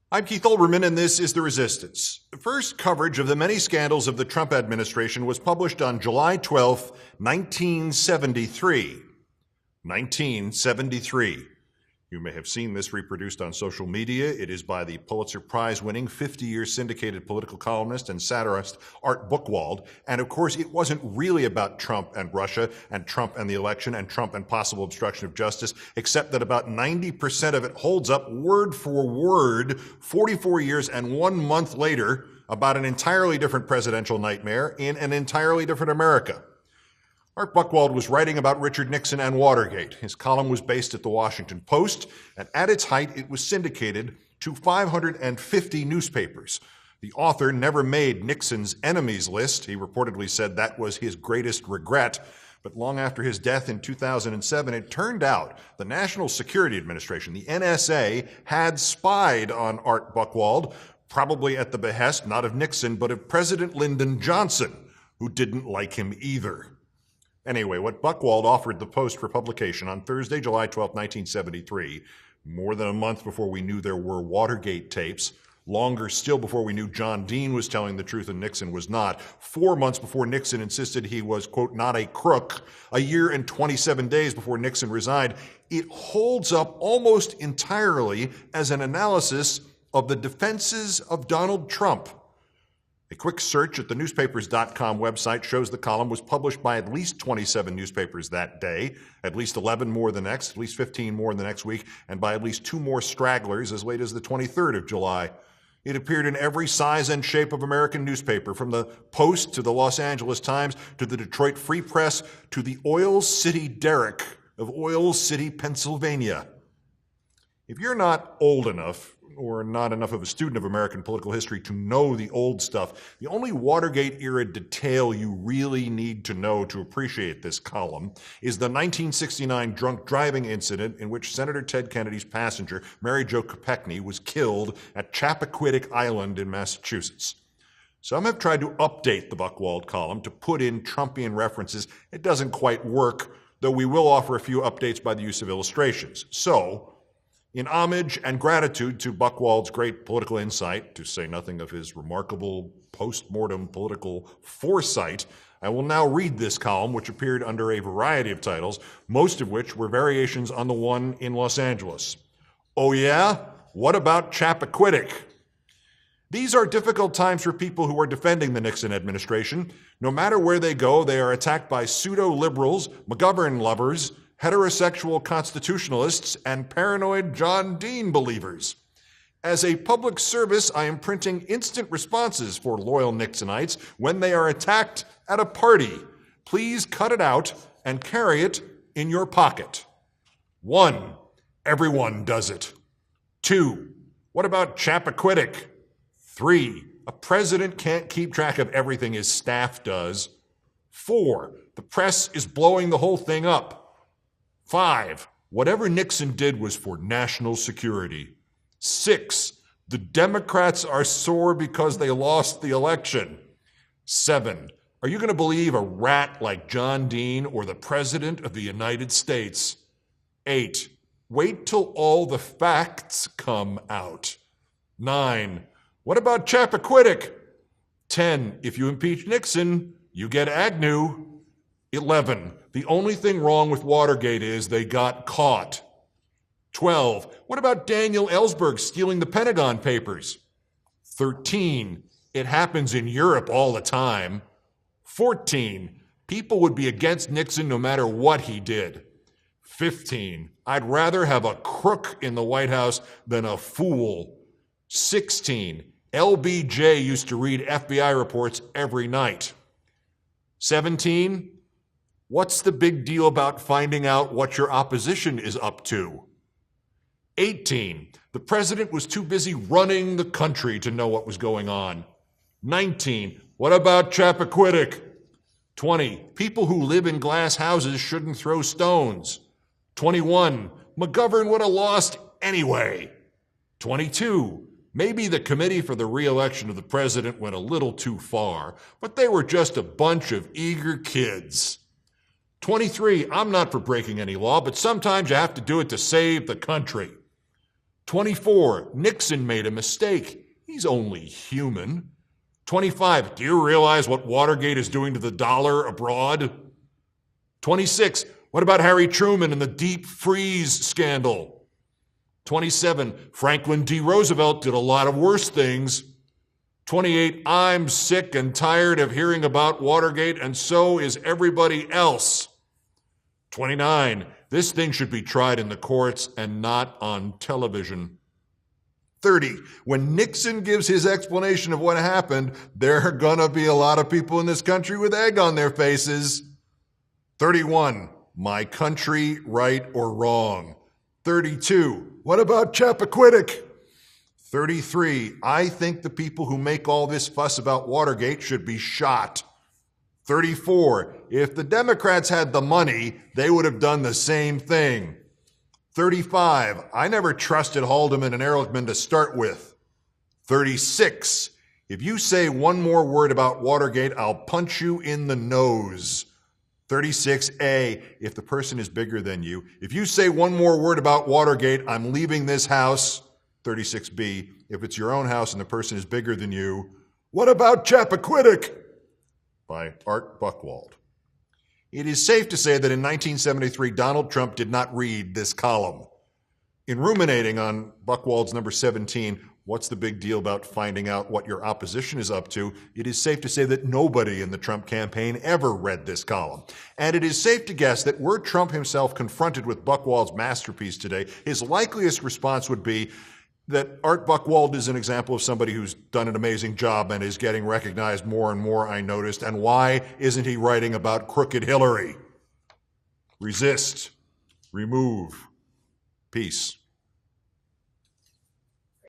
I'm Keith Olbermann, and this is The Resistance. The first coverage of the many scandals of the Trump administration was published on July 12, 1973. 1973. You may have seen this reproduced on social media. It is by the Pulitzer Prize-winning 50-year syndicated political columnist and satirist Art Buchwald. And of course, it wasn't really about Trump and Russia and Trump and the election and Trump and possible obstruction of justice, except that about 90% of it holds up word for word 44 years and 1 month later about an entirely different presidential nightmare in an entirely different America. Art Buchwald was writing about Richard Nixon and Watergate. His column was based at the Washington Post, and at its height, it was syndicated to 550 newspapers. The author never made Nixon's enemies list. He reportedly said that was his greatest regret. But long after his death in 2007, it turned out the National Security Administration, the NSA, had spied on Art Buchwald, probably at the behest not of Nixon, but of President Lyndon Johnson, who didn't like him either. Anyway, what Buchwald offered the Post for publication on Thursday, July 12, 1973, more than a month before we knew there were Watergate tapes, longer still before we knew John Dean was telling the truth and Nixon was not, 4 months before Nixon insisted he was, quote, not a crook, a year and 27 days before Nixon resigned, it holds up almost entirely as an analysis of the defenses of Donald Trump. A quick search at the newspapers.com website shows the column was published by at least 27 newspapers that day, at least 11 more the next, at least 15 more in the next week, and by at least 2 more stragglers as late as the 23rd of July. It appeared in every size and shape of American newspaper, from the Post to the Los Angeles Times to the Detroit Free Press to the Oil City Derrick of Oil City, Pennsylvania. If you're not old enough or not enough of a student of American political history to know the old stuff, the only Watergate-era detail you really need to know to appreciate this column is the 1969 drunk driving incident in which Senator Ted Kennedy's passenger, Mary Jo Kopechne, was killed at Chappaquiddick Island in Massachusetts. Some have tried to update the Buchwald column to put in Trumpian references. It doesn't quite work, though we will offer a few updates by the use of illustrations. So, in homage and gratitude to Buchwald's great political insight, to say nothing of his remarkable post-mortem political foresight, I will now read this column, which appeared under a variety of titles, most of which were variations on the one in Los Angeles. Oh yeah? What about Chappaquiddick? These are difficult times for people who are defending the Nixon administration. No matter where they go, they are attacked by pseudo-liberals, McGovern lovers, heterosexual constitutionalists, and paranoid John Dean believers. As a public service, I am printing instant responses for loyal Nixonites when they are attacked at a party. Please cut it out and carry it in your pocket. 1. Everyone does it. 2. What about Chappaquiddick? 3. A president can't keep track of everything his staff does. 4. The press is blowing the whole thing up. 5. Whatever Nixon did was for national security. 6. The Democrats are sore because they lost the election. 7. Are you going to believe a rat like John Dean or the President of the United States? 8. Wait till all the facts come out. 9. What about Chappaquiddick? 10. If you impeach Nixon, you get Agnew. 11. The only thing wrong with Watergate is they got caught. 12. What about Daniel Ellsberg stealing the Pentagon Papers? 13. It happens in Europe all the time. 14. People would be against Nixon no matter what he did. 15. I'd rather have a crook in the White House than a fool. 16. L.B.J. used to read FBI reports every night. 17. What's the big deal about finding out what your opposition is up to? 18. The president was too busy running the country to know what was going on. 19. What about Chappaquiddick? 20. People who live in glass houses shouldn't throw stones. 21. McGovern would have lost anyway. 22. Maybe the committee for the re-election of the president went a little too far, but they were just a bunch of eager kids. 23, I'm not for breaking any law, but sometimes you have to do it to save the country. 24, Nixon made a mistake. He's only human. 25, do you realize what Watergate is doing to the dollar abroad? 26, what about Harry Truman and the deep freeze scandal? 27, Franklin D. Roosevelt did a lot of worse things. 28, I'm sick and tired of hearing about Watergate, and so is everybody else. 29, this thing should be tried in the courts and not on television. 30, when Nixon gives his explanation of what happened, there are gonna be a lot of people in this country with egg on their faces. 31, my country, right or wrong. 32, what about Chappaquiddick? 33, I think the people who make all this fuss about Watergate should be shot. 34, if the Democrats had the money, they would have done the same thing. 35, I never trusted Haldeman and Ehrlichman to start with. 36, if you say one more word about Watergate, I'll punch you in the nose. 36A, if the person is bigger than you. If you say one more word about Watergate, I'm leaving this house. 36B, if it's your own house and the person is bigger than you. What about Chappaquiddick? By Art Buchwald. It is safe to say that in 1973, Donald Trump did not read this column. In ruminating on Buchwald's number 17, what's the big deal about finding out what your opposition is up to, it is safe to say that nobody in the Trump campaign ever read this column. And it is safe to guess that were Trump himself confronted with Buchwald's masterpiece today, his likeliest response would be that Art Buchwald is an example of somebody who's done an amazing job and is getting recognized more and more, I noticed. And why isn't he writing about crooked Hillary? Resist. Remove. Peace.